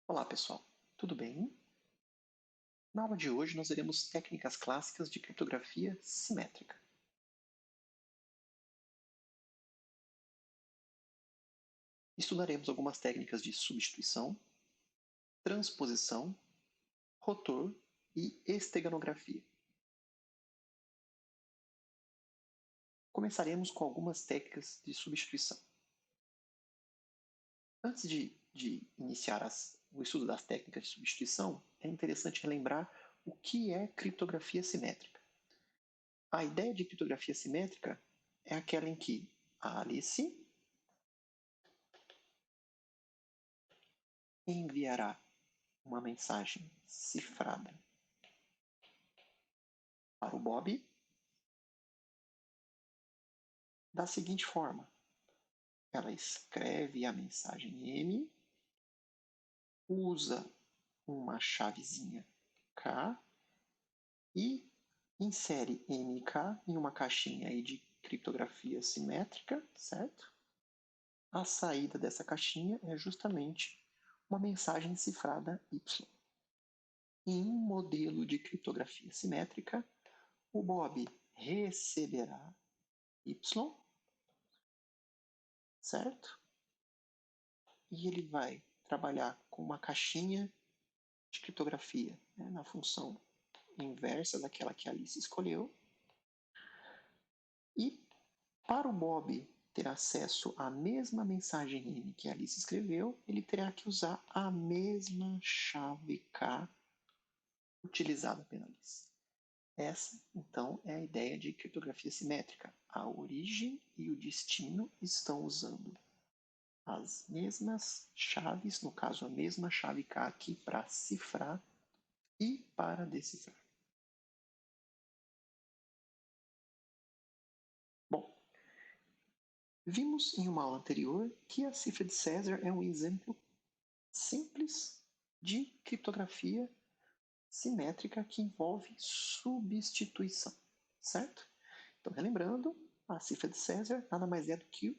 Olá, pessoal. Tudo bem? Na aula de hoje, nós veremos técnicas clássicas de criptografia simétrica. Estudaremos algumas técnicas de substituição, transposição, rotor e esteganografia. Começaremos com algumas técnicas de substituição. Antes de iniciar o estudo das técnicas de substituição, é interessante relembrar o que é criptografia simétrica. A ideia de criptografia simétrica é aquela em que a Alice enviará uma mensagem cifrada para o Bob da seguinte forma: ela escreve a mensagem M, usa uma chavezinha K e insere MK em uma caixinha aí de criptografia simétrica, certo? A saída dessa caixinha é justamente uma mensagem cifrada Y. Em um modelo de criptografia simétrica, o Bob receberá Y, certo? E ele vai trabalhar com uma caixinha de criptografia, né, na função inversa daquela que a Alice escolheu. E para o Bob ter acesso à mesma mensagem M que a Alice escreveu, ele terá que usar a mesma chave K utilizada pela Alice. Essa, então, é a ideia de criptografia simétrica. A origem e o destino estão usando as mesmas chaves, no caso, a mesma chave K aqui para cifrar e para decifrar. Bom, vimos em uma aula anterior que a cifra de César é um exemplo simples de criptografia simétrica que envolve substituição, certo? Então, relembrando, a cifra de César nada mais é do que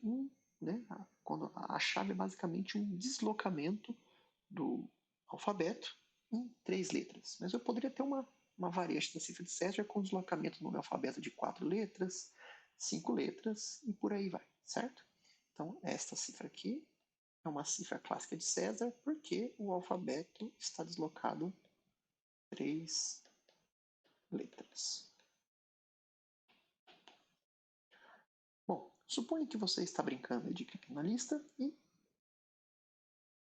quando a chave é basicamente um deslocamento do alfabeto em 3 letras. Mas eu poderia ter uma variante da cifra de César com deslocamento no meu alfabeto de 4 letras, 5 letras e por aí vai, certo? Então, esta cifra aqui é uma cifra clássica de César porque o alfabeto está deslocado 3 letras. Bom, suponha que você está brincando de criminalista e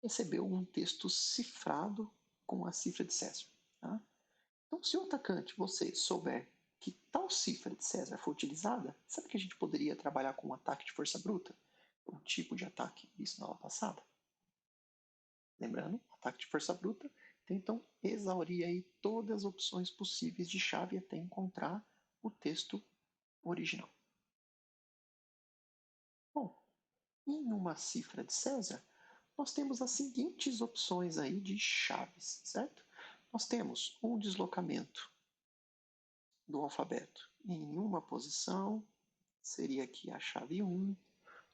recebeu um texto cifrado com a cifra de César. Tá? Então, se o atacante, você, souber que tal cifra de César foi utilizada, sabe que a gente poderia trabalhar com um ataque de força bruta? Um tipo de ataque visto na aula passada. Lembrando, ataque de força bruta, então exaurir aí todas as opções possíveis de chave até encontrar o texto original. Bom, em uma cifra de César, nós temos as seguintes opções aí de chaves, certo? Nós temos um deslocamento do alfabeto em uma posição, seria aqui a chave 1.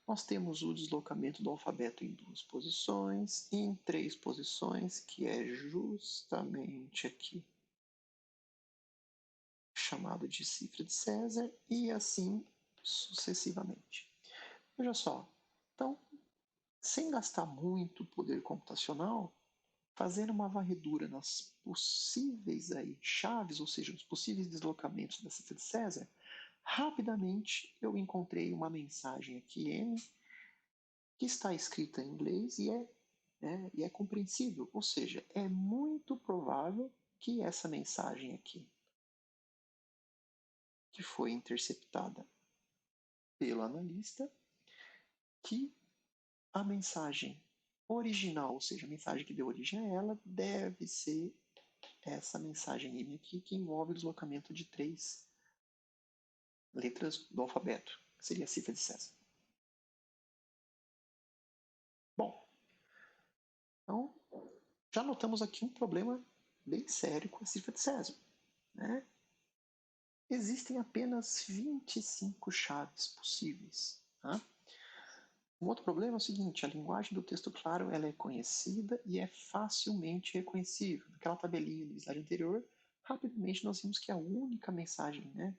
Nós temos o deslocamento do alfabeto em 2 posições, em 3 posições, que é justamente aqui chamado de cifra de César, e assim sucessivamente. Veja só, então, sem gastar muito poder computacional, fazendo uma varredura nas possíveis aí chaves, ou seja, nos possíveis deslocamentos da cifra de César, rapidamente eu encontrei uma mensagem aqui, M, que está escrita em inglês e é compreensível. Ou seja, é muito provável que essa mensagem aqui, que foi interceptada pelo analista, que a mensagem original, ou seja, a mensagem que deu origem a ela, deve ser essa mensagem M aqui, que envolve o deslocamento de 3 letras do alfabeto, que seria a cifra de César. Bom, então já notamos aqui um problema bem sério com a cifra de César. Né? Existem apenas 25 chaves possíveis. Tá? Um outro problema é o seguinte, a linguagem do texto claro ela é conhecida e é facilmente reconhecível. Naquela tabelinha do slide anterior, rapidamente nós vimos que a única mensagem, né,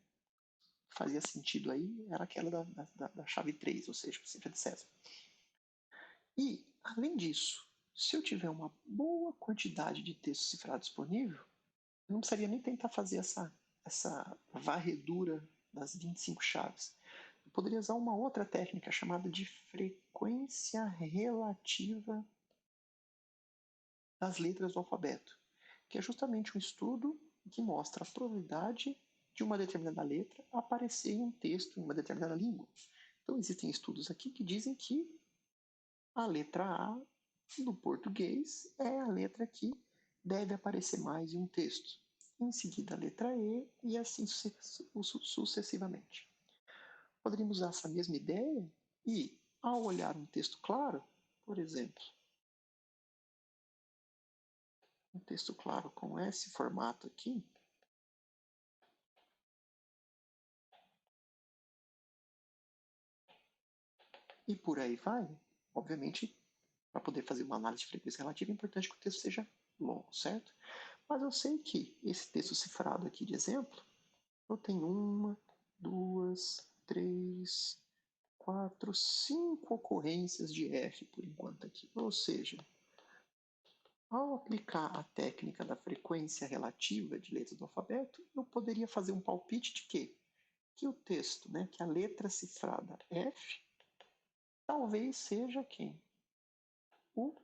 que fazia sentido aí era aquela da chave 3, ou seja, a cifra de César. E, além disso, se eu tiver uma boa quantidade de texto cifrado disponível, eu não precisaria nem tentar fazer essa varredura das 25 chaves. Eu poderia usar uma outra técnica chamada de frequência relativa das letras do alfabeto, que é justamente um estudo que mostra a probabilidade de uma determinada letra aparecer em um texto em uma determinada língua. Então, existem estudos aqui que dizem que a letra A do português é a letra que deve aparecer mais em um texto. Em seguida, a letra E assim sucessivamente. Poderíamos usar essa mesma ideia e, ao olhar um texto claro, por exemplo, um texto claro com esse formato aqui, e por aí vai, obviamente, para poder fazer uma análise de frequência relativa, é importante que o texto seja longo, certo? Mas eu sei que esse texto cifrado aqui de exemplo, eu tenho uma, duas, três, quatro, cinco ocorrências de F por enquanto aqui. Ou seja, ao aplicar a técnica da frequência relativa de letras do alfabeto, eu poderia fazer um palpite de quê? Que o texto, né, que a letra cifrada F, talvez seja quem? O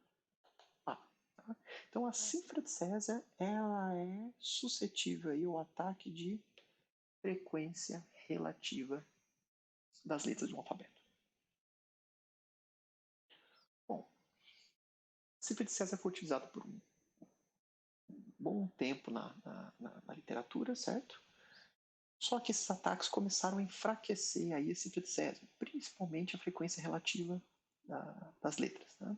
A. Tá? Então a cifra de César ela é suscetível aí ao ataque de frequência relativa das letras do alfabeto. Bom, a cifra de César foi utilizada por um bom tempo na literatura, certo? Só que esses ataques começaram a enfraquecer aí a cifra de César, principalmente a frequência relativa das letras. Né?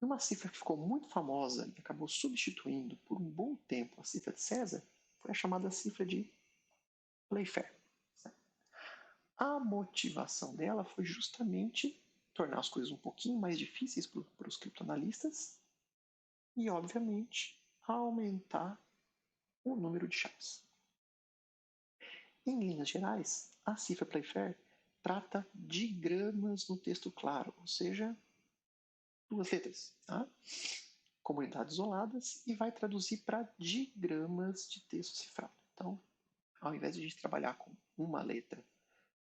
E uma cifra que ficou muito famosa e acabou substituindo por um bom tempo a cifra de César foi a chamada cifra de Playfair. A motivação dela foi justamente tornar as coisas um pouquinho mais difíceis para os criptoanalistas e, obviamente, aumentar o número de chaves. Em linhas gerais, a cifra Playfair trata digramas no texto claro, ou seja, duas letras, tá? Comunidades isoladas, e vai traduzir para digramas de texto cifrado. Então, ao invés de a gente trabalhar com uma letra,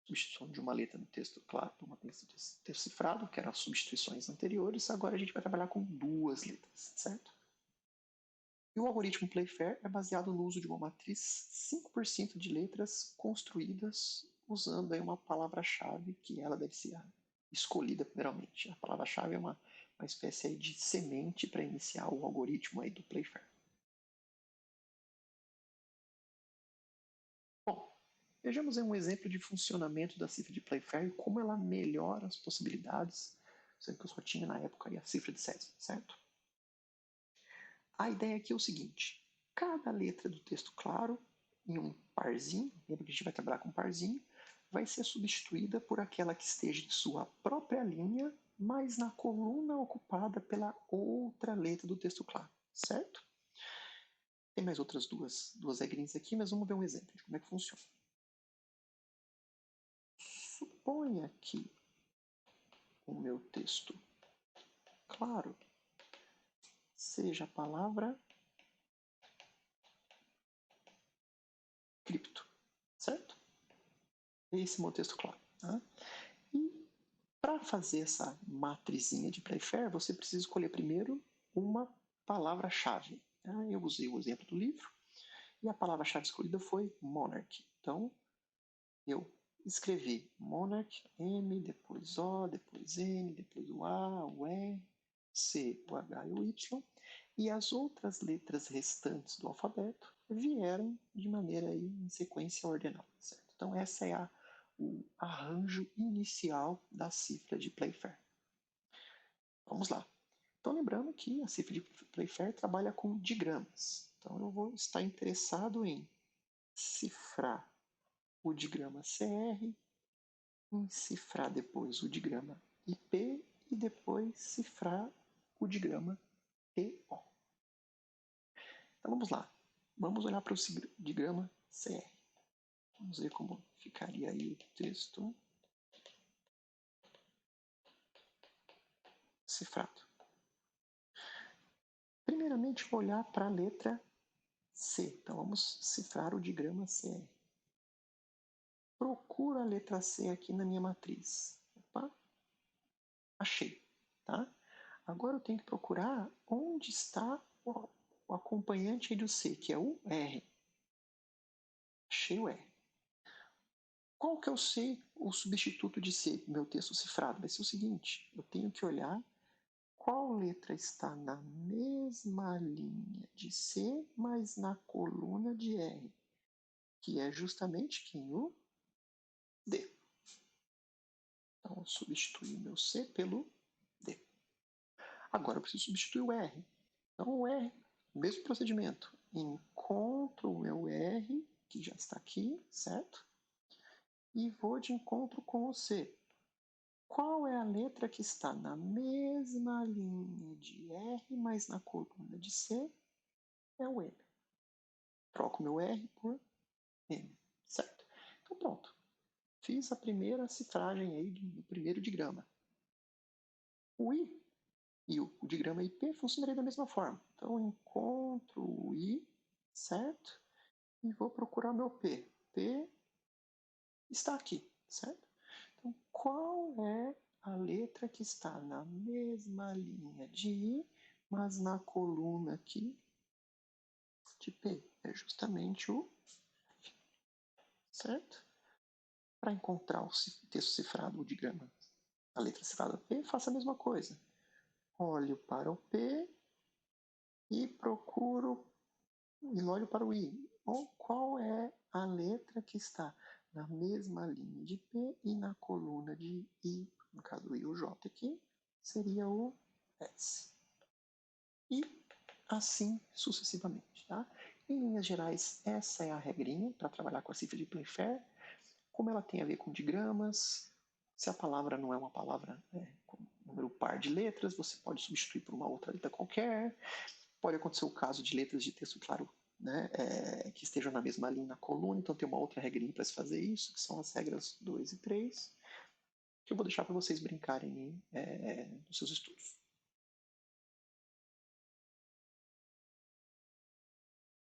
substituição de uma letra no texto claro por uma letra no texto cifrado, que eram as substituições anteriores, agora a gente vai trabalhar com duas letras, certo? E o algoritmo Playfair é baseado no uso de uma matriz 5% de letras construídas usando aí uma palavra-chave que ela deve ser escolhida primeiramente. A palavra-chave é uma espécie aí de semente para iniciar o algoritmo aí do Playfair. Bom, vejamos aí um exemplo de funcionamento da cifra de Playfair e como ela melhora as possibilidades, sendo que eu só tinha na época aí a cifra de César, certo? A ideia aqui é o seguinte: cada letra do texto claro, em um parzinho, lembra que a gente vai trabalhar com parzinho, vai ser substituída por aquela que esteja em sua própria linha, mas na coluna ocupada pela outra letra do texto claro, certo? Tem mais outras duas regrinhas aqui, mas vamos ver um exemplo de como é que funciona. Suponha que o meu texto claro seja a palavra cripto, certo? Esse é o meu texto claro. Tá? E para fazer essa matrizinha de Playfair, você precisa escolher primeiro uma palavra-chave. Tá? Eu usei o exemplo do livro e a palavra-chave escolhida foi monarch. Então, eu escrevi monarch, M, depois O, depois N, depois o A, o E, C, o H e o Y, e as outras letras restantes do alfabeto vieram de maneira aí, em sequência ordenada. Certo? Então, essa é o arranjo inicial da cifra de Playfair. Vamos lá. Então, lembrando que a cifra de Playfair trabalha com digramas. Então, eu vou estar interessado em cifrar o digrama CR, em cifrar depois o digrama IP e depois cifrar o digrama TO. Então vamos lá. Vamos olhar para o digrama CR. Vamos ver como ficaria aí o texto cifrado. Primeiramente, vou olhar para a letra C. Então vamos cifrar o digrama CR. Procuro a letra C aqui na minha matriz. Opa, achei. Tá? Agora eu tenho que procurar onde está o acompanhante do C, que é o R. Achei o R. Qual que é o substituto de C no meu texto cifrado? Vai ser o seguinte, eu tenho que olhar qual letra está na mesma linha de C, mas na coluna de R, que é justamente quem? O D. Então, eu substituo o meu C pelo D. Agora, eu preciso substituir o R. Então, o R, mesmo procedimento. Encontro o meu R, que já está aqui, certo? E vou de encontro com o C. Qual é a letra que está na mesma linha de R, mas na coluna de C? É o M. Troco meu R por M, certo? Então, pronto. Fiz a primeira cifragem aí do primeiro digrama. O I e o digrama IP funcionaria da mesma forma. Então, eu encontro o I, certo? E vou procurar meu P. P está aqui, certo? Então, qual é a letra que está na mesma linha de I, mas na coluna aqui de P? É justamente o F, certo? Para encontrar o texto cifrado, o digrama, a letra cifrada P, faça a mesma coisa. Olho para o P e procuro e olho para o I. Ou qual é a letra que está na mesma linha de P e na coluna de I, no caso do I o J aqui, seria o S. E assim sucessivamente. Tá? Em linhas gerais, essa é a regrinha para trabalhar com a cifra de Playfair. Como ela tem a ver com digramas, se a palavra não é uma palavra com número par de letras, você pode substituir por uma outra letra qualquer. Pode acontecer o caso de letras de texto claro, né, que estejam na mesma linha na coluna, então tem uma outra regrinha para se fazer isso, que são as regras 2 e 3, que eu vou deixar para vocês brincarem nos seus estudos.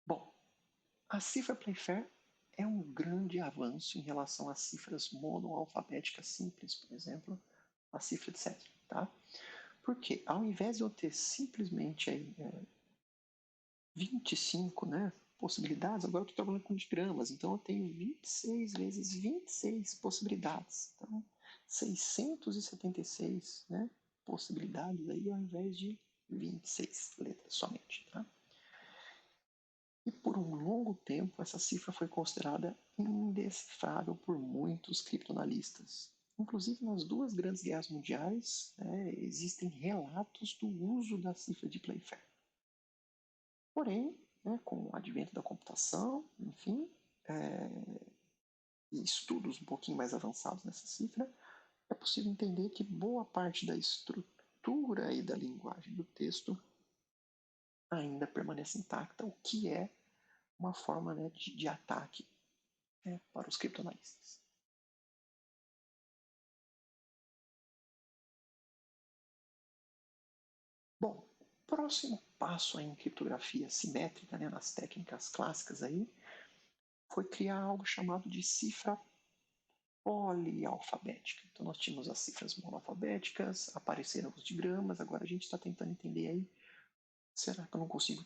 Bom, a cifra Playfair é um grande avanço em relação às cifras monoalfabéticas simples, por exemplo, a cifra de César. Tá? Porque ao invés de eu ter simplesmente 25 possibilidades, agora eu estou trabalhando com digramas, então eu tenho 26 vezes 26 possibilidades. Então, 676 possibilidades aí ao invés de 26 letras somente. Tá? E por um longo tempo, essa cifra foi considerada indecifrável por muitos criptoanalistas. Inclusive, nas duas grandes guerras mundiais, existem relatos do uso da cifra de Playfair. Porém, com o advento da computação, enfim, e estudos um pouquinho mais avançados nessa cifra, é possível entender que boa parte da estrutura e da linguagem do texto ainda permanece intacta, o que é uma forma de ataque para os criptoanalistas. Bom, o próximo passo em criptografia simétrica, nas técnicas clássicas aí, foi criar algo chamado de cifra polialfabética. Então nós tínhamos as cifras monoalfabéticas, apareceram os digramas, agora a gente está tentando entender aí, será que eu não consigo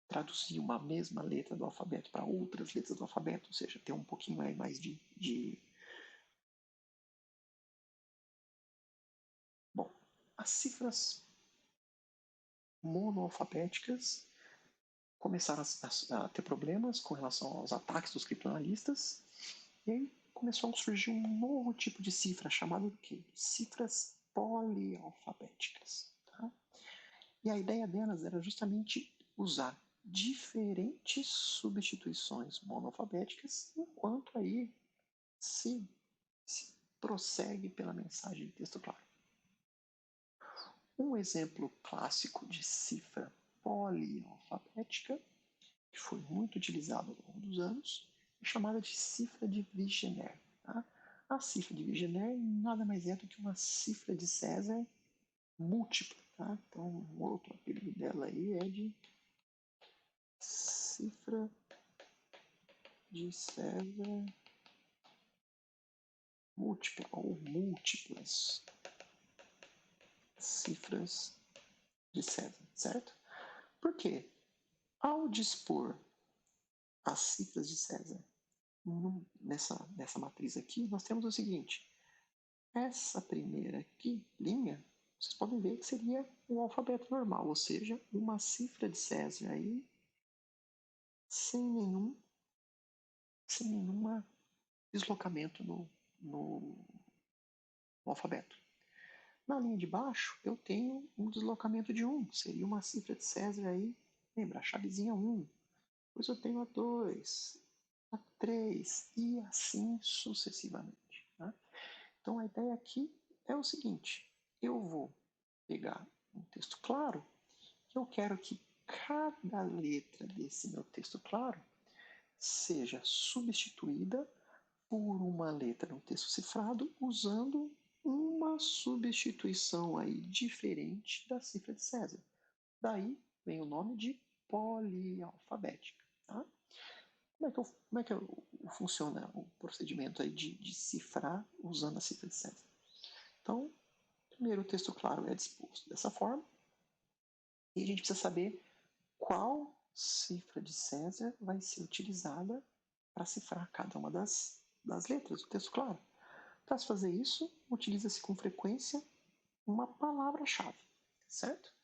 traduzir uma mesma letra do alfabeto para outras letras do alfabeto, ou seja, ter um pouquinho mais de... Bom, as cifras monoalfabéticas começaram a ter problemas com relação aos ataques dos criptoanalistas, e aí começou a surgir um novo tipo de cifra, chamado de quê? Cifras polialfabéticas. Tá? E a ideia delas era justamente usar diferentes substituições monoalfabéticas, enquanto aí se prossegue pela mensagem de texto claro. Um exemplo clássico de cifra polialfabética, que foi muito utilizado ao longo dos anos, é chamada de cifra de Vigenère. Tá? A cifra de Vigenère nada mais é do que uma cifra de César múltipla. Tá? Então, um outro apelido dela aí é de cifra de César múltipla ou múltiplas cifras de César, certo? Por quê? Ao dispor as cifras de César nessa matriz aqui, nós temos o seguinte: essa primeira aqui, linha, vocês podem ver que seria o alfabeto normal, ou seja, uma cifra de César aí sem nenhum deslocamento no alfabeto. Na linha de baixo, eu tenho um deslocamento de 1, seria uma cifra de César aí, lembra, a chavezinha 1. Depois eu tenho a 2, a 3 e assim sucessivamente. Tá? Então a ideia aqui é o seguinte: eu vou pegar um texto claro, que eu quero que cada letra desse meu texto claro seja substituída por uma letra no texto cifrado usando uma substituição aí diferente da cifra de César. Daí vem o nome de polialfabética. Tá? Como é que funciona o procedimento aí de cifrar usando a cifra de César? Então, primeiro o texto claro é disposto dessa forma e a gente precisa saber qual cifra de César vai ser utilizada para cifrar cada uma das letras do texto claro. Para se fazer isso, utiliza-se com frequência uma palavra-chave, certo?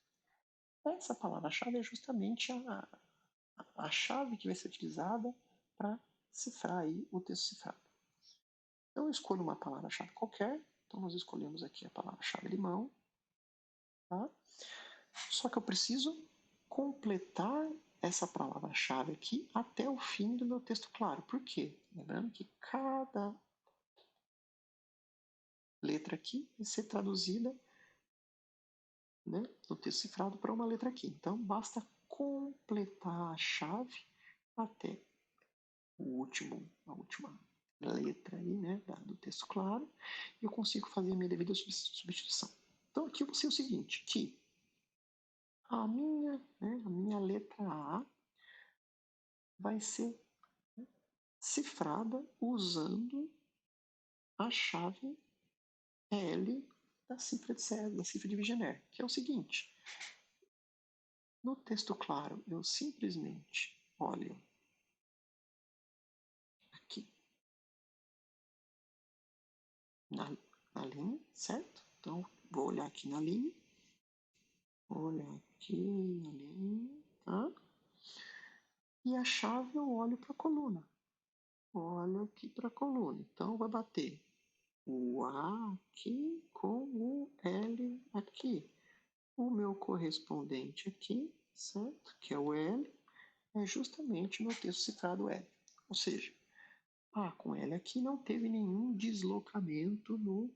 Essa palavra-chave é justamente a chave que vai ser utilizada para cifrar aí o texto cifrado. Então eu escolho uma palavra-chave qualquer, então nós escolhemos aqui a palavra-chave limão, tá? Só que eu preciso completar essa palavra-chave aqui até o fim do meu texto claro. Por quê? Lembrando que cada letra aqui vai ser traduzida, né, no texto cifrado para uma letra aqui. Então basta completar a chave até a última letra aí, né, do texto claro, e eu consigo fazer a minha devida substituição. Então aqui eu vou ser o seguinte, que a minha letra A vai ser cifrada usando a chave L da cifra de César, da cifra de Vigenère, que é o seguinte: no texto claro, eu simplesmente olho aqui na linha, certo? Então, vou olhar aqui na linha, vou olhar aqui na linha, tá? E a chave eu olho para a coluna. Olho aqui para a coluna. Então, vai bater o A aqui com o L aqui. O meu correspondente aqui, certo? Que é o L, é justamente o meu texto cifrado L. Ou seja, A com L aqui não teve nenhum deslocamento no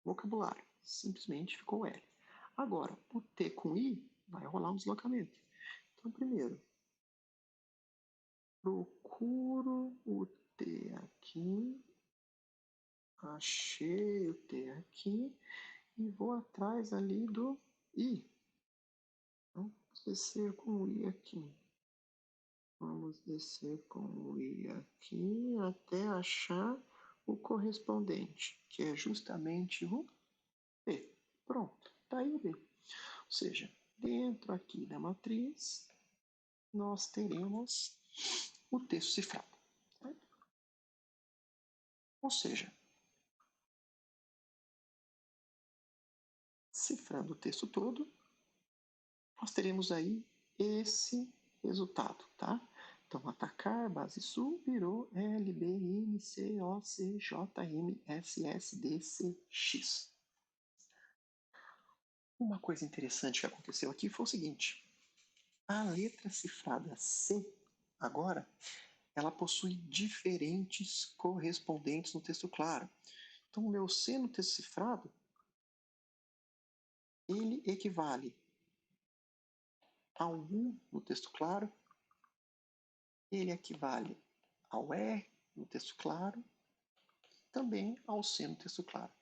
vocabulário. Simplesmente ficou L. Agora, o T com I vai rolar um deslocamento. Então, primeiro, procuro o T aqui, achei o T aqui e vou atrás ali do I. Então, vamos descer com o I aqui. Vamos descer com o I aqui até achar o correspondente, que é justamente o B. Pronto, está aí o B. Ou seja, dentro aqui da matriz, nós teremos o texto cifrado. Certo? Ou seja, cifrando o texto todo, nós teremos aí esse resultado, tá? Então, atacar, base sul, virou L, B, N, C, O, C, J, M, S, S, D, C, X. Uma coisa interessante que aconteceu aqui foi o seguinte: a letra cifrada C, agora, ela possui diferentes correspondentes no texto claro. Então, o meu C no texto cifrado, ele equivale ao 1 no texto claro, ele equivale ao R no texto claro, também ao C no texto claro.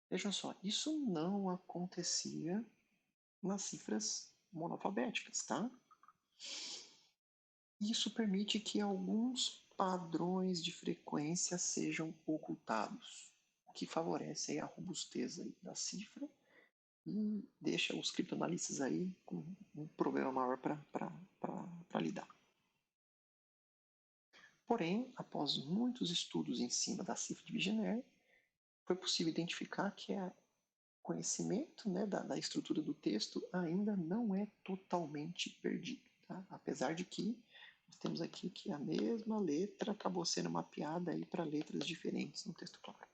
Vejam só, isso não acontecia nas cifras monalfabéticas, tá? Isso permite que alguns padrões de frequência sejam ocultados, o que favorece a robustez da cifra e deixa os criptoanalistas aí com um problema maior para lidar. Porém, após muitos estudos em cima da cifra de Vigenère, foi possível identificar que o conhecimento, né, da estrutura do texto ainda não é totalmente perdido. Tá? Apesar de que nós temos aqui que a mesma letra acabou sendo mapeada para letras diferentes no texto claro.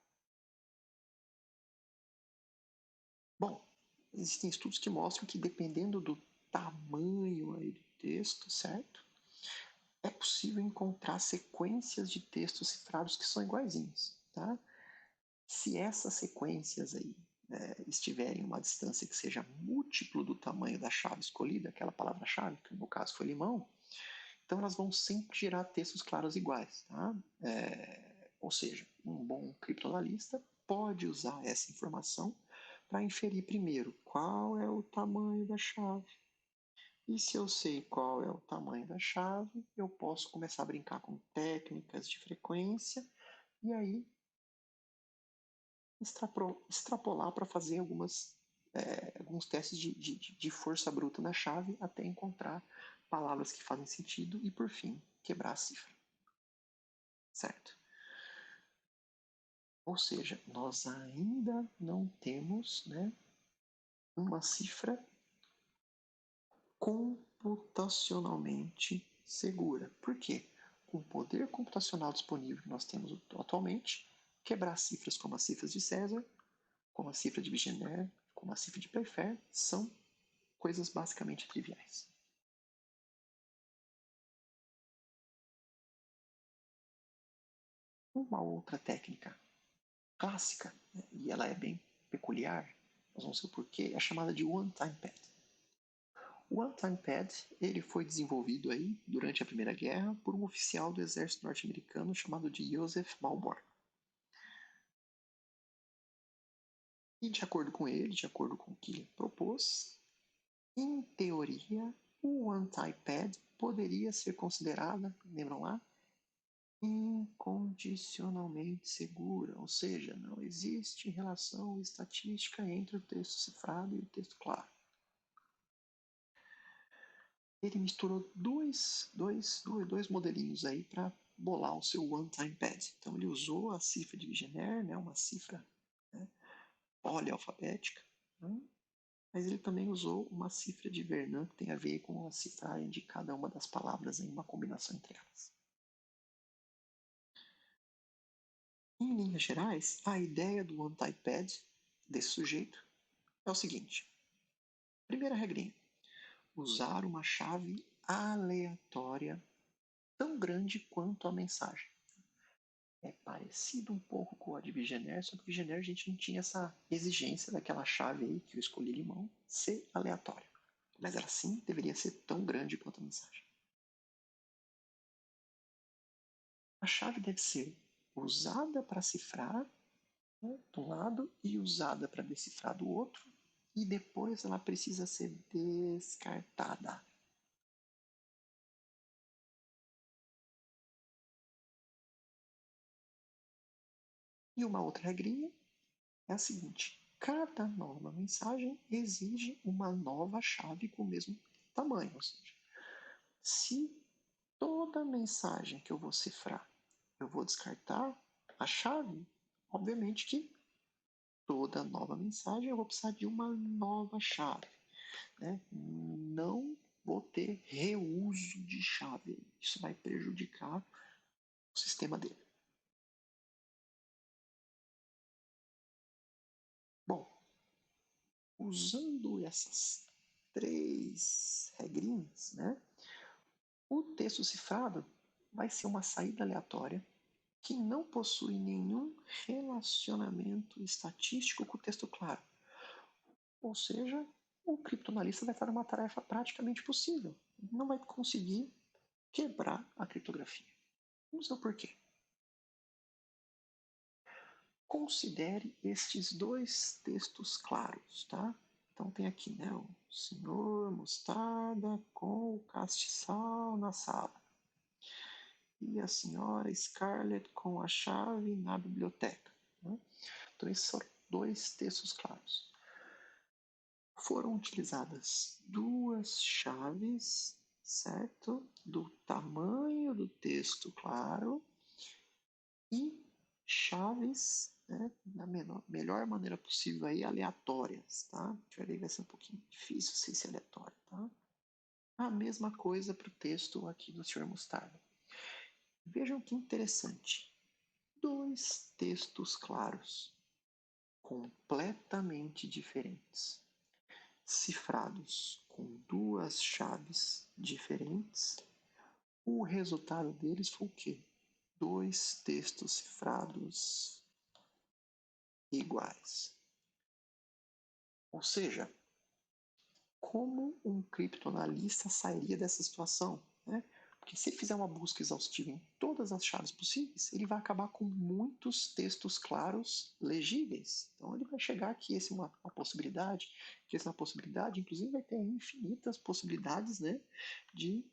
Bom, existem estudos que mostram que dependendo do tamanho aí do texto, certo? É possível encontrar sequências de textos cifrados que são iguaizinhos, tá? Se essas sequências aí estiverem em uma distância que seja múltiplo do tamanho da chave escolhida, aquela palavra-chave, que no caso foi limão, então elas vão sempre gerar textos claros iguais, tá? Ou seja, um bom criptoanalista pode usar essa informação para inferir primeiro qual é o tamanho da chave. E se eu sei qual é o tamanho da chave, eu posso começar a brincar com técnicas de frequência e aí extrapolar para fazer alguns testes de força bruta na chave até encontrar palavras que fazem sentido e, por fim, quebrar a cifra. Certo? Ou seja, nós ainda não temos, né, uma cifra computacionalmente segura. Por quê? Com o poder computacional disponível que nós temos atualmente, quebrar cifras como as cifras de César, como a cifra de Vigenère, como a cifra de Playfair, são coisas basicamente triviais. Uma outra técnica clássica, né, e ela é bem peculiar, nós vamos ver o porquê, é a chamada de one-time pad. O one-time pad ele foi desenvolvido aí durante a Primeira Guerra por um oficial do exército norte-americano chamado de Joseph Balboa. E de acordo com ele, de acordo com o que ele propôs, em teoria, o one-time pad poderia ser considerada, lembram lá, incondicionalmente segura, ou seja, não existe relação estatística entre o texto cifrado e o texto claro. Ele misturou dois modelinhos aí para bolar o seu one-time pad. Então ele usou a cifra de Vigenère, né, uma cifra, né, polialfabética, né, mas ele também usou uma cifra de Vernon que tem a ver com a cifragem de cada uma das palavras em uma combinação entre elas. Em linhas gerais, a ideia do one-time pad desse sujeito é o seguinte: primeira regrinha, usar uma chave aleatória tão grande quanto a mensagem. É parecido um pouco com a de Vigenère, só que Vigenère a gente não tinha essa exigência daquela chave aí que eu escolhi limão ser aleatória. Mas ela sim deveria ser tão grande quanto a mensagem. A chave deve ser usada para cifrar, né, de um lado e usada para decifrar do outro, e depois ela precisa ser descartada. E uma outra regrinha é a seguinte: cada nova mensagem exige uma nova chave com o mesmo tamanho. Ou seja, se toda mensagem que eu vou cifrar eu vou descartar a chave, obviamente que toda nova mensagem eu vou precisar de uma nova chave. Né? Não vou ter reuso de chave. Isso vai prejudicar o sistema dele. Bom, usando essas três regrinhas, né, o texto cifrado vai ser uma saída aleatória que não possui nenhum relacionamento estatístico com o texto claro. Ou seja, o criptoanalista vai estar uma tarefa praticamente possível. Não vai conseguir quebrar a criptografia. Vamos ver o porquê. Considere estes dois textos claros, tá? Então tem aqui, né, o senhor Mostarda com o castiçal na sala. E a senhora Scarlett com a chave na biblioteca. Né? Então esses são dois textos claros. Foram utilizadas duas chaves, certo? Do tamanho do texto claro e chaves, né, da melhor maneira possível aí, aleatórias, tá? A gente vai ver que vai ser um pouquinho difícil ser esse aleatório, tá? A mesma coisa para o texto aqui do Sr. Mostarda. Vejam que interessante. Dois textos claros, completamente diferentes, cifrados com duas chaves diferentes. O resultado deles foi o quê? Dois textos cifrados iguais. Ou seja, como um criptoanalista sairia dessa situação? Né? Porque se ele fizer uma busca exaustiva em todas as chaves possíveis, ele vai acabar com muitos textos claros legíveis. Então ele vai chegar que esse é uma possibilidade, que essa é uma possibilidade, inclusive vai ter infinitas possibilidades, né, de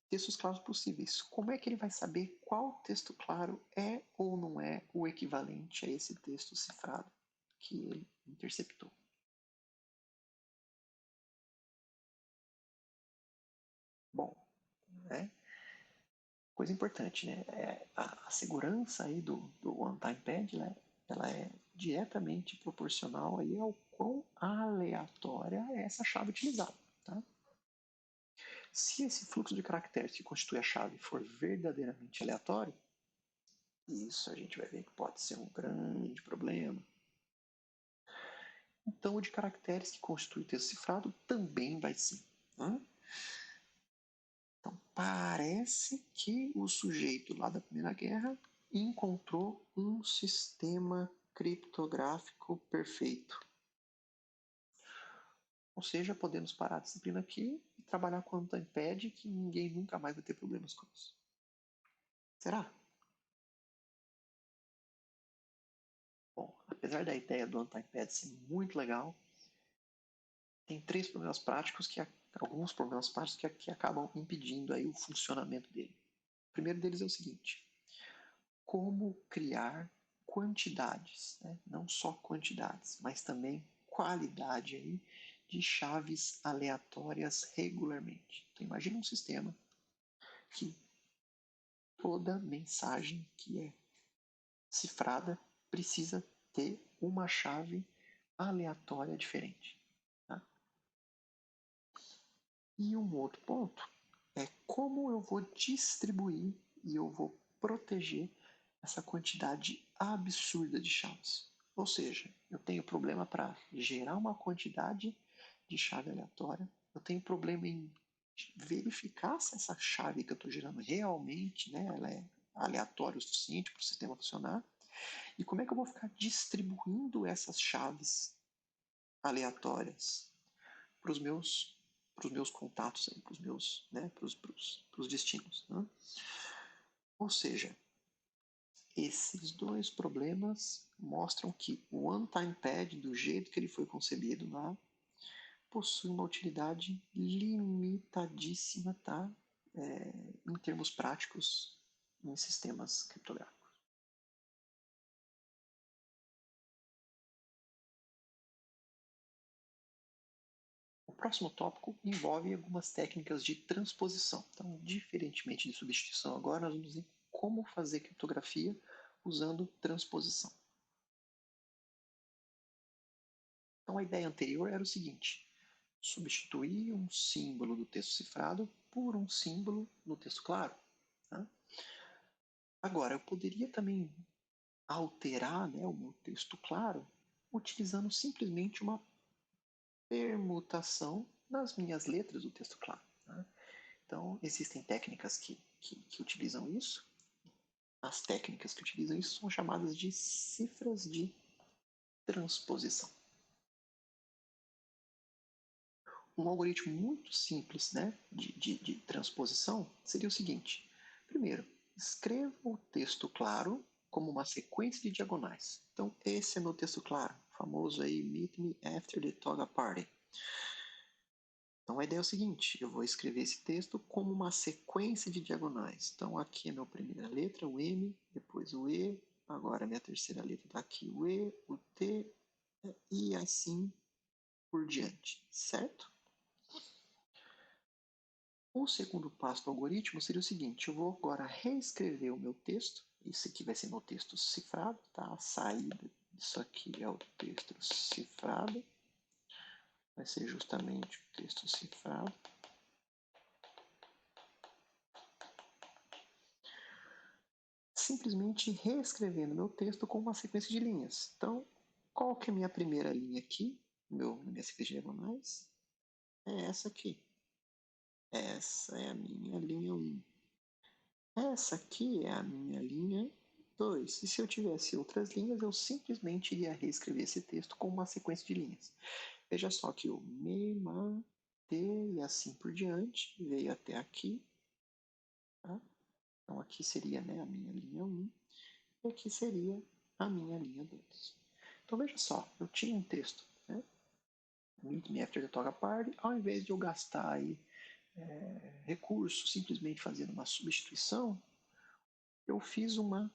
textos claros possíveis. Como é que ele vai saber qual texto claro é ou não é o equivalente a esse texto cifrado que ele interceptou? Bom, né? Coisa importante, né? A segurança aí do One Time Pad, né? Ela é diretamente proporcional aí ao quão aleatória é essa chave utilizada, tá? Se esse fluxo de caracteres que constitui a chave for verdadeiramente aleatório, isso a gente vai ver que pode ser um grande problema. Então, o de caracteres que constitui o texto cifrado também vai ser. Né? Então, parece que o sujeito lá da Primeira Guerra encontrou um sistema criptográfico perfeito. Ou seja, podemos parar a disciplina aqui e trabalhar com o Untimed, que ninguém nunca mais vai ter problemas com isso. Será? Bom, apesar da ideia do Untimed ser muito legal, tem três problemas práticos alguns problemas práticos que acabam impedindo aí o funcionamento dele. O primeiro deles é o seguinte: como criar quantidades, né? Não só quantidades, mas também qualidade aí de chaves aleatórias regularmente. Então imagine um sistema que toda mensagem que é cifrada precisa ter uma chave aleatória diferente. Tá? E um outro ponto é como eu vou distribuir e eu vou proteger essa quantidade absurda de chaves. Ou seja, eu tenho problema para gerar uma quantidade de chave aleatória, eu tenho problema em verificar se essa chave que eu estou gerando realmente, né, ela é aleatória o suficiente para o sistema funcionar, e como é que eu vou ficar distribuindo essas chaves aleatórias para os meus contatos, para os meus, né, para os destinos. Né? Ou seja, esses dois problemas mostram que o One-Time Pad, do jeito que ele foi concebido lá, possui uma utilidade limitadíssima, tá? Em termos práticos, em sistemas criptográficos. O próximo tópico envolve algumas técnicas de transposição. Então, diferentemente de substituição, agora nós vamos ver como fazer criptografia usando transposição. Então, a ideia anterior era o seguinte: substituir um símbolo do texto cifrado por um símbolo no texto claro. Tá? Agora, eu poderia também alterar, né, o meu texto claro utilizando simplesmente uma permutação nas minhas letras do texto claro. Tá? Então, existem técnicas que utilizam isso. As técnicas que utilizam isso são chamadas de cifras de transposição. Um algoritmo muito simples, né, de transposição seria o seguinte. Primeiro, escreva o texto claro como uma sequência de diagonais. Então, esse é meu texto claro, famoso aí, Meet Me After the Toga Party. Então, a ideia é o seguinte, eu vou escrever esse texto como uma sequência de diagonais. Então, aqui é a minha primeira letra, o M, depois o E, agora a minha terceira letra está aqui, o E, o T, e assim por diante, certo? O segundo passo do algoritmo seria o seguinte, eu vou agora reescrever o meu texto, esse aqui vai ser meu texto cifrado, tá? A saída disso aqui é o texto cifrado, vai ser justamente o texto cifrado. Simplesmente reescrevendo meu texto com uma sequência de linhas. Então, qual que é a minha primeira linha aqui, minha sequência de diagonais? É essa aqui. Essa é a minha linha 1. Essa aqui é a minha linha 2. E se eu tivesse outras linhas, eu simplesmente iria reescrever esse texto com uma sequência de linhas. Veja só que o me, ma, te e assim por diante veio até aqui. Tá? Então aqui seria, né, a minha linha 1 e aqui seria a minha linha 2. Então veja só, eu tinha um texto, né? Meet Me After the Toga Party, ao invés de eu gastar aí recurso simplesmente fazendo uma substituição, eu fiz uma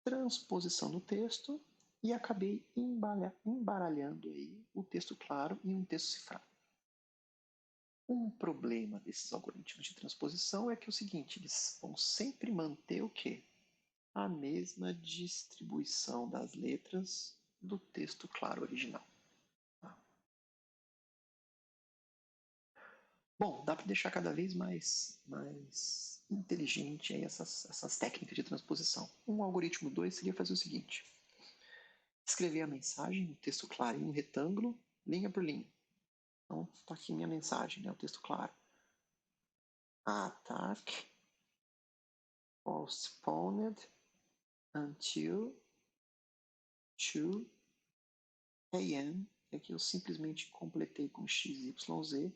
transposição no texto e acabei embaralhando aí o texto claro em um texto cifrado. Um problema desses algoritmos de transposição é que é o seguinte, eles vão sempre manter o quê? A mesma distribuição das letras do texto claro original. Tá? Bom, dá para deixar cada vez mais inteligente aí essas técnicas de transposição. Um algoritmo 2 seria fazer o seguinte, escrever a mensagem, o texto claro em um retângulo, linha por linha. Então, está aqui minha mensagem, né, o texto claro. Attack postponed until 2 a.m. E aqui eu simplesmente completei com XYZ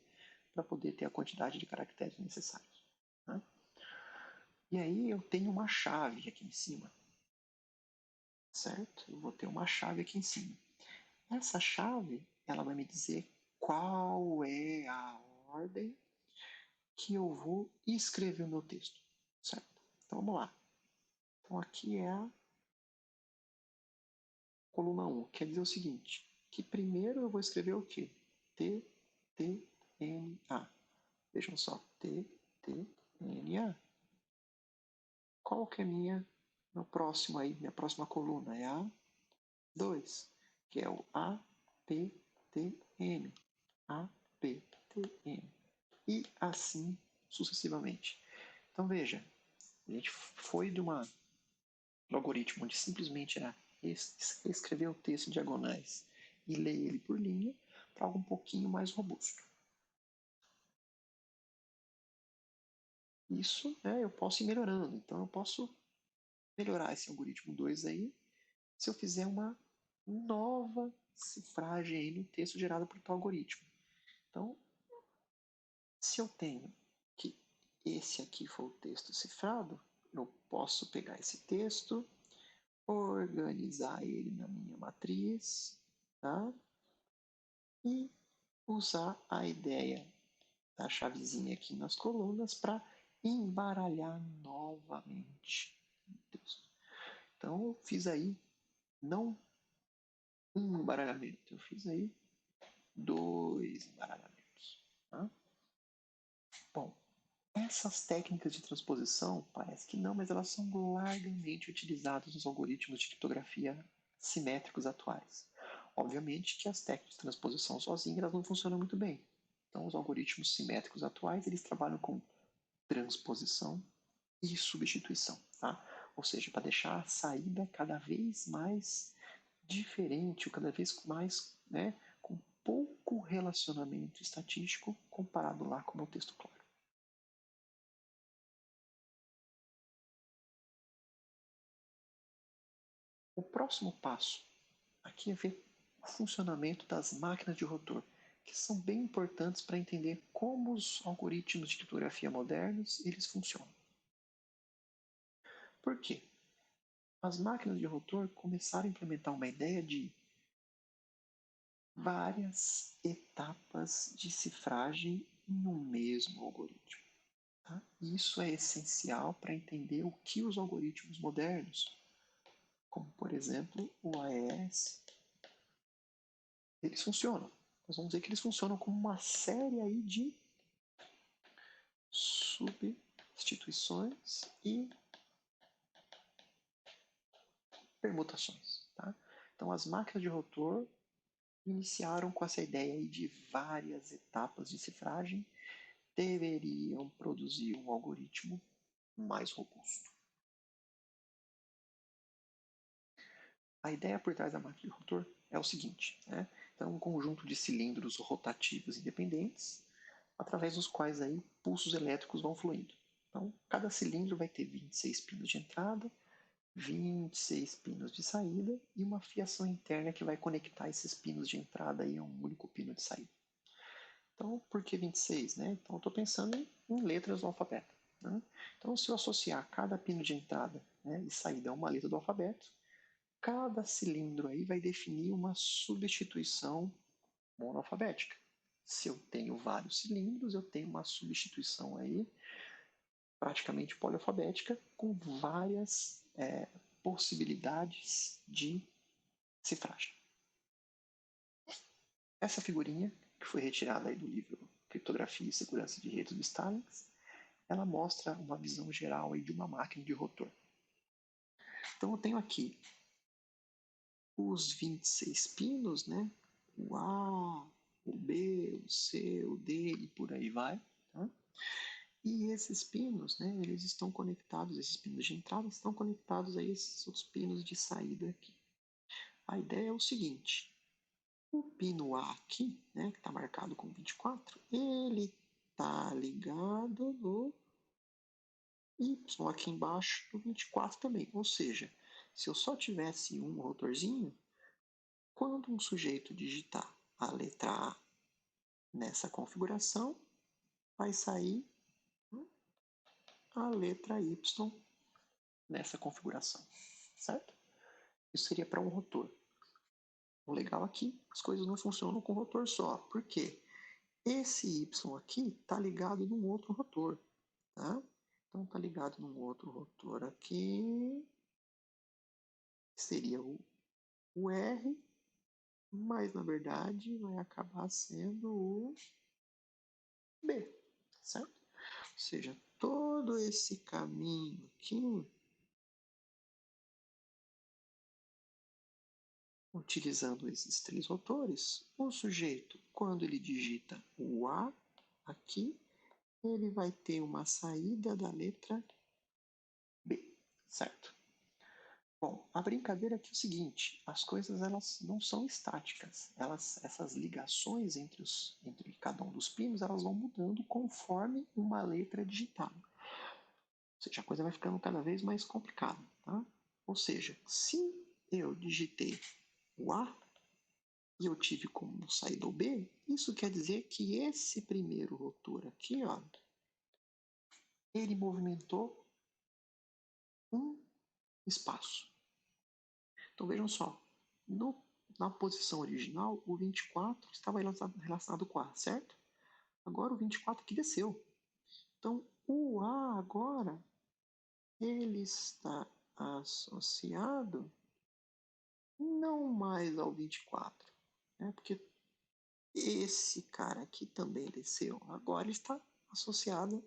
para poder ter a quantidade de caracteres necessários. Né? E aí eu tenho uma chave aqui em cima. Certo? Eu vou ter uma chave aqui em cima. Essa chave, ela vai me dizer qual é a ordem que eu vou escrever o meu texto. Certo? Então vamos lá. Então aqui é a coluna 1. Quer dizer o seguinte, que primeiro eu vou escrever o quê? T, T, N, A. Vejam só, T, T, N, A. Qual que é meu próximo aí, minha próxima coluna? É a 2, que é o A, P, T, N. A, P, T, N. E assim sucessivamente. Então veja, a gente foi de um algoritmo onde simplesmente era escrever o texto em diagonais e ler ele por linha, para algo um pouquinho mais robusto. Isso, né, eu posso ir melhorando. Então eu posso melhorar esse algoritmo 2 aí se eu fizer uma nova cifragem aí no texto gerado por tal algoritmo. Então, se eu tenho que esse aqui for o texto cifrado, eu posso pegar esse texto, organizar ele na minha matriz, tá? E usar a ideia da chavezinha aqui nas colunas para embaralhar novamente o texto. Então eu fiz aí não um embaralhamento, eu fiz aí 2 embaralhamentos. Tá? Bom, essas técnicas de transposição, parece que não, mas elas são largamente utilizadas nos algoritmos de criptografia simétricos atuais. Obviamente que as técnicas de transposição sozinhas elas não funcionam muito bem. Então, os algoritmos simétricos atuais eles trabalham com transposição e substituição, tá? Ou seja, para deixar a saída cada vez mais diferente, ou cada vez mais, né, com pouco relacionamento estatístico comparado lá com o texto claro. O próximo passo aqui é ver o funcionamento das máquinas de rotor, que são bem importantes para entender como os algoritmos de criptografia modernos eles funcionam. Por quê? As máquinas de rotor começaram a implementar uma ideia de várias etapas de cifragem em um mesmo algoritmo. Tá? Isso é essencial para entender o que os algoritmos modernos, como por exemplo o AES, eles funcionam. Nós vamos dizer que eles funcionam como uma série aí de substituições e permutações. Tá? Então as máquinas de rotor iniciaram com essa ideia aí de várias etapas de cifragem deveriam produzir um algoritmo mais robusto. A ideia por trás da máquina de rotor é o seguinte, né? Então, um conjunto de cilindros rotativos independentes, através dos quais aí pulsos elétricos vão fluindo. Então, cada cilindro vai ter 26 pinos de entrada, 26 pinos de saída e uma fiação interna que vai conectar esses pinos de entrada aí a um único pino de saída. Então, por que 26? Né? Então, eu estou pensando em letras do alfabeto. Né? Então, se eu associar cada pino de entrada, né, e saída a uma letra do alfabeto, cada cilindro aí vai definir uma substituição monoalfabética. Se eu tenho vários cilindros, eu tenho uma substituição aí praticamente polialfabética com várias possibilidades de cifragem. Essa figurinha, que foi retirada aí do livro Criptografia e Segurança de Redes do Stallings, ela mostra uma visão geral aí de uma máquina de rotor. Então eu tenho aqui os 26 pinos, né? O A, o B, o C, o D e por aí vai. Tá? E esses pinos, né, eles estão conectados, esses pinos de entrada estão conectados a esses outros pinos de saída aqui. A ideia é o seguinte, o pino A aqui, né, que está marcado com 24, ele está ligado no Y aqui embaixo do 24 também. Ou seja, se eu só tivesse um rotorzinho, quando um sujeito digitar a letra A nessa configuração, vai sair a letra Y nessa configuração, certo? Isso seria para um rotor. O legal aqui, as coisas não funcionam com rotor só. Por quê? Esse Y aqui está ligado num outro rotor. Tá? Então está ligado num outro rotor aqui, que seria o R, mas na verdade vai acabar sendo o B, certo? Ou seja, todo esse caminho aqui, utilizando esses três rotores, o sujeito, quando ele digita o A aqui, ele vai ter uma saída da letra B, certo? Bom, a brincadeira aqui é o seguinte, as coisas elas não são estáticas, essas ligações entre cada um dos pinos, elas vão mudando conforme uma letra é digitada. Ou seja, a coisa vai ficando cada vez mais complicada. Tá? Ou seja, se eu digitei o A e eu tive como saída o B, isso quer dizer que esse primeiro rotor aqui, ó, ele movimentou um espaço. Então vejam só, na posição original, o 24 estava relacionado com A, certo? Agora o 24 aqui desceu. Então o A agora, ele está associado não mais ao 24, né? Porque esse cara aqui também desceu. Agora ele está associado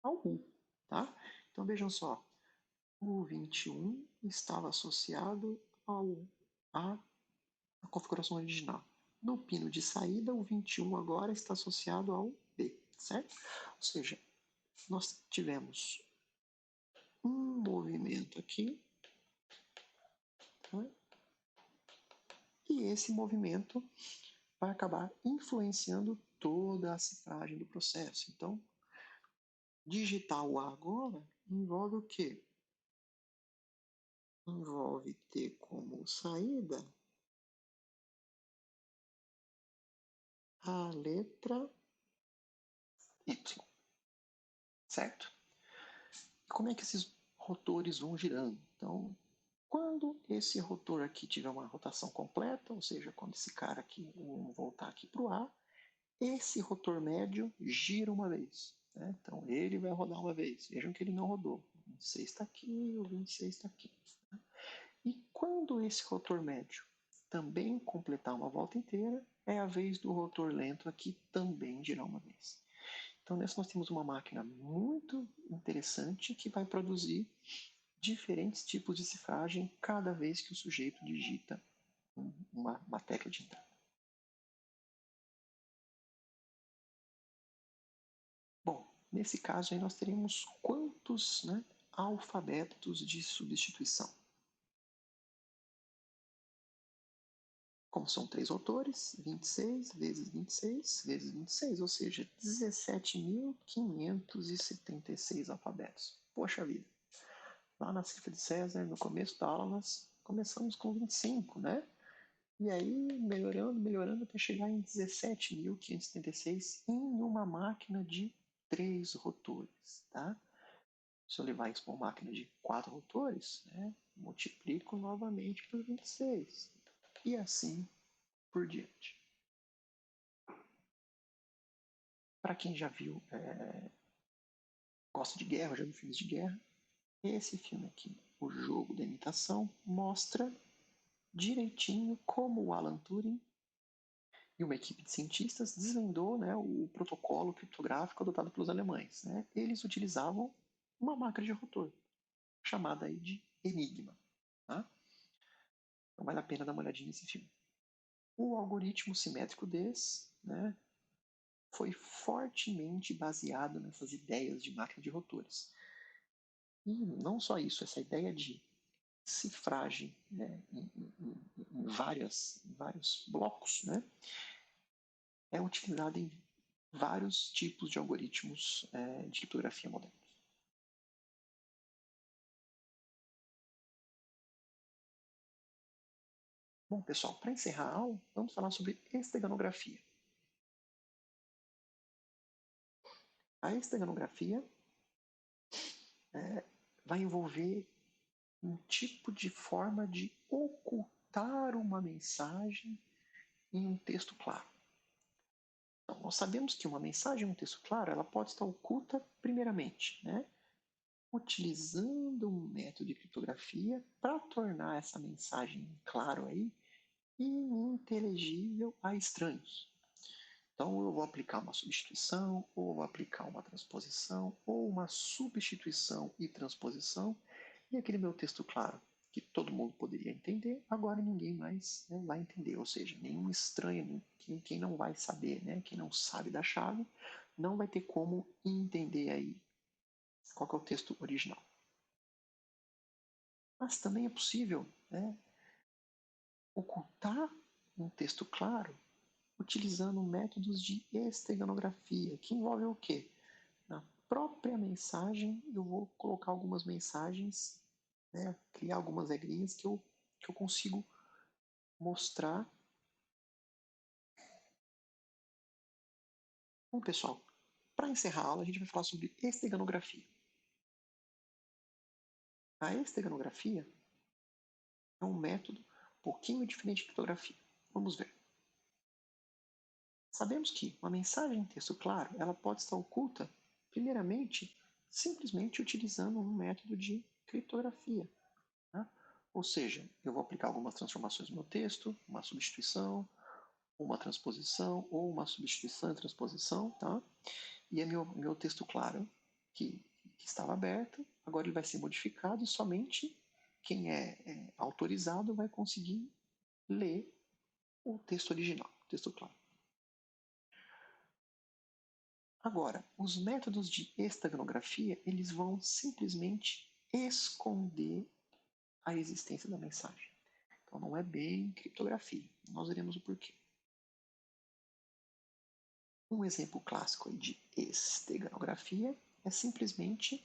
ao U, tá? Então vejam só, o 21 estava associado ao A, a configuração original. No pino de saída, o 21 agora está associado ao B, certo? Ou seja, nós tivemos um movimento aqui, tá? E esse movimento vai acabar influenciando toda a cifragem do processo. Então, digitar o A agora envolve o quê? envolve ter como saída a letra Y, certo? E como é que esses rotores vão girando? Então, quando esse rotor aqui tiver uma rotação completa, ou seja, quando esse cara aqui voltar aqui para o A, esse rotor médio gira uma vez. Né? Então, ele vai rodar uma vez. Vejam que ele não rodou. O 26 está aqui, o 26 está aqui. Né? E quando esse rotor médio também completar uma volta inteira, é a vez do rotor lento aqui também girar uma vez. Então, nessa nós temos uma máquina muito interessante que vai produzir diferentes tipos de cifragem cada vez que o sujeito digita uma tecla de entrada. Bom, nesse caso aí nós teremos quantos alfabetos de substituição? Como são 3 rotores, 26 vezes 26 vezes 26, ou seja, 17.576 alfabetos. Poxa vida! Lá na cifra de César, no começo da aula, nós começamos com 25, né? E aí, melhorando até chegar em 17.576 em uma máquina de 3 rotores, tá? Se eu levar isso para uma máquina de 4 rotores, né, multiplico novamente por 26. E assim por diante. Para quem já viu, gosta de guerra, já viu filmes de guerra, esse filme aqui, O Jogo da Imitação, mostra direitinho como o Alan Turing e uma equipe de cientistas desvendou, né, o protocolo criptográfico adotado pelos alemães. Né? Eles utilizavam uma máquina de rotor, chamada aí de Enigma. Tá? Então vale a pena dar uma olhadinha nesse filme. O algoritmo simétrico DES, né, foi fortemente baseado nessas ideias de máquina de rotores. E não só isso, essa ideia de cifragem, né, em vários blocos, né, é utilizada em vários tipos de algoritmos de criptografia modernos. Bom, pessoal, para encerrar a aula, vamos falar sobre esteganografia. A esteganografia vai envolver um tipo de forma de ocultar uma mensagem em um texto claro. Então, nós sabemos que uma mensagem em um texto claro ela pode estar oculta primeiramente, né? Utilizando um método de criptografia para tornar essa mensagem claro aí ininteligível a estranhos. Então eu vou aplicar uma substituição, ou vou aplicar uma transposição, ou uma substituição e transposição, e aquele meu texto claro, que todo mundo poderia entender, agora ninguém mais vai entender, ou seja, nenhum estranho, quem não vai saber, né, quem não sabe da chave, não vai ter como entender aí qual que é o texto original. Mas também é possível ocultar um texto claro utilizando métodos de esteganografia, que envolve o quê? Na própria mensagem, eu vou colocar algumas mensagens, criar algumas regrinhas que eu consigo mostrar. Bom, pessoal, para encerrar a aula, a gente vai falar sobre esteganografia. A esteganografia é um método um pouquinho diferente de criptografia. Vamos ver. Sabemos que uma mensagem em texto claro ela pode estar oculta, primeiramente, simplesmente utilizando um método de criptografia. Tá? Ou seja, eu vou aplicar algumas transformações no meu texto, uma substituição, uma transposição, ou uma substituição e transposição, tá? E é meu texto claro, que estava aberto, agora ele vai ser modificado e somente quem é autorizado vai conseguir ler o texto original, o texto claro. Agora, os métodos de esteganografia, eles vão simplesmente esconder a existência da mensagem. Então não é bem criptografia. Nós veremos o porquê. Um exemplo clássico de esteganografia é simplesmente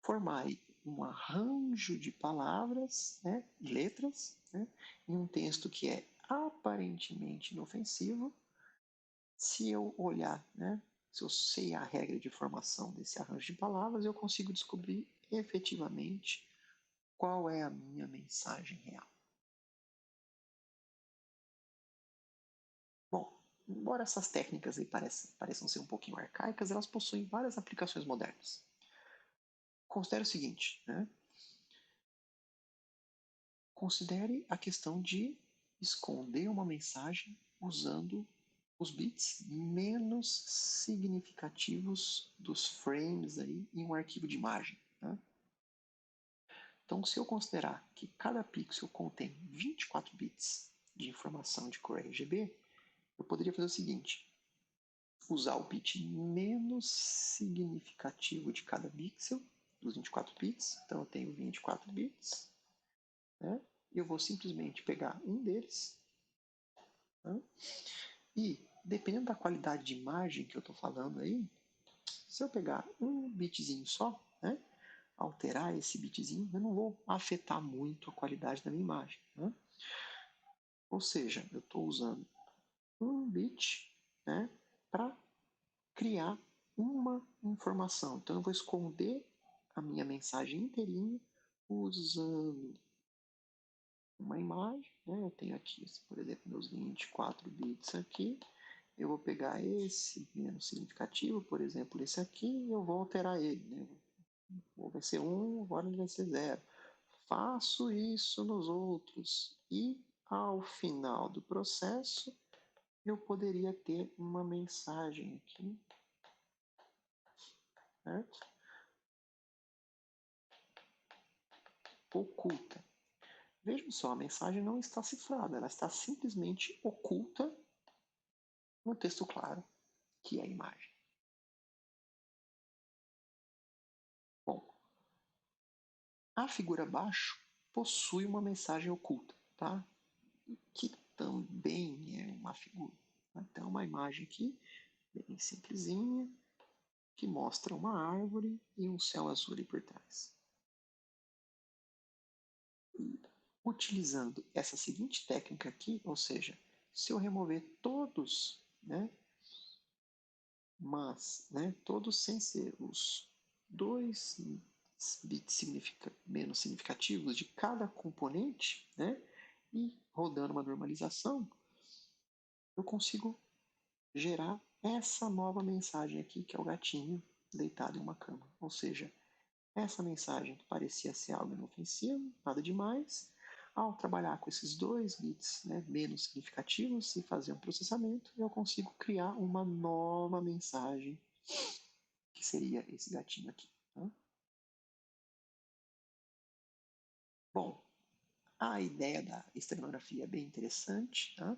formar um arranjo de palavras, né, letras, né, em um texto que é aparentemente inofensivo. Se eu olhar, né, se eu sei a regra de formação desse arranjo de palavras, eu consigo descobrir efetivamente qual é a minha mensagem real. Bom, embora essas técnicas aí pareçam ser um pouquinho arcaicas, elas possuem várias aplicações modernas. Considere o seguinte, né? Considere a questão de esconder uma mensagem usando os bits menos significativos dos frames aí em um arquivo de imagem. Né? Então, se eu considerar que cada pixel contém 24 bits de informação de cor RGB, eu poderia fazer o seguinte: usar o bit menos significativo de cada pixel, dos 24 bits. Então, eu tenho 24 bits, né? E eu vou simplesmente pegar um deles, né? E, dependendo da qualidade de imagem que eu estou falando aí, se eu pegar um bitzinho só, né, alterar esse bitzinho, eu não vou afetar muito a qualidade da minha imagem. Né? Ou seja, eu estou usando um bit, né, para criar uma informação. Então eu vou esconder a minha mensagem inteirinha usando uma imagem. Né? Eu tenho aqui, por exemplo, meus 24 bits aqui. Eu vou pegar esse menos significativo, por exemplo, esse aqui, e eu vou alterar ele. Né? Vai ser 1, agora ele vai ser 0. Faço isso nos outros e, ao final do processo, eu poderia ter uma mensagem aqui, certo? Oculta. Vejam só, a mensagem não está cifrada, ela está simplesmente oculta no texto claro, que é a imagem. Bom, a figura abaixo possui uma mensagem oculta, tá? Que também é uma figura. Então, uma imagem aqui, bem simplesinha, que mostra uma árvore e um céu azul ali por trás. Utilizando essa seguinte técnica aqui, ou seja, se eu remover todos, né, mas todos sem ser os 2 bits menos significativos de cada componente, né, e rodando uma normalização, eu consigo gerar essa nova mensagem aqui, que é o gatinho deitado em uma cama. Ou seja, essa mensagem que parecia ser algo inofensivo, nada demais, ao trabalhar com esses 2 bits, né, menos significativos e fazer um processamento, eu consigo criar uma nova mensagem, que seria esse gatinho aqui. Tá? Bom, a ideia da esteganografia é bem interessante, tá?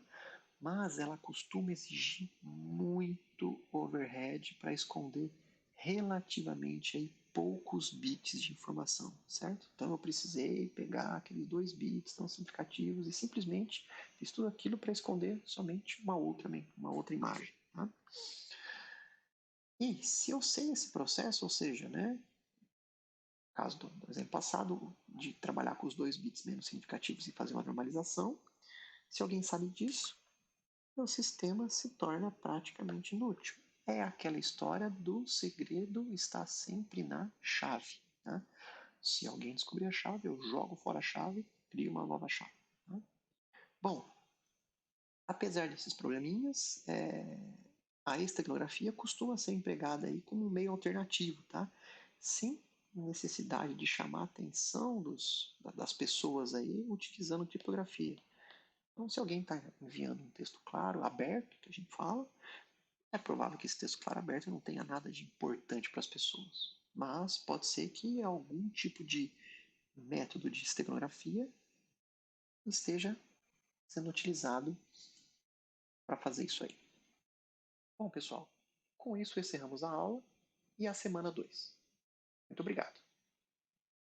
Mas ela costuma exigir muito overhead para esconder relativamente aí poucos bits de informação, certo? Então eu precisei pegar aqueles 2 bits tão significativos e simplesmente fiz tudo aquilo para esconder somente uma outra imagem. Tá? E se eu sei esse processo, ou seja, né, caso do exemplo passado, de trabalhar com os 2 bits menos significativos e fazer uma normalização, se alguém sabe disso, o sistema se torna praticamente inútil. É aquela história do segredo está sempre na chave. Né? Se alguém descobrir a chave, eu jogo fora a chave, crio uma nova chave. Né? Bom, apesar desses probleminhas, a esteganografia costuma ser empregada aí como um meio alternativo, tá? Sem necessidade de chamar a atenção das pessoas aí utilizando criptografia. Então, se alguém está enviando um texto claro, aberto, que a gente fala, é provável que esse texto claro aberto não tenha nada de importante para as pessoas. Mas pode ser que algum tipo de método de esteganografia esteja sendo utilizado para fazer isso aí. Bom, pessoal, com isso encerramos a aula e a semana 2. Muito obrigado.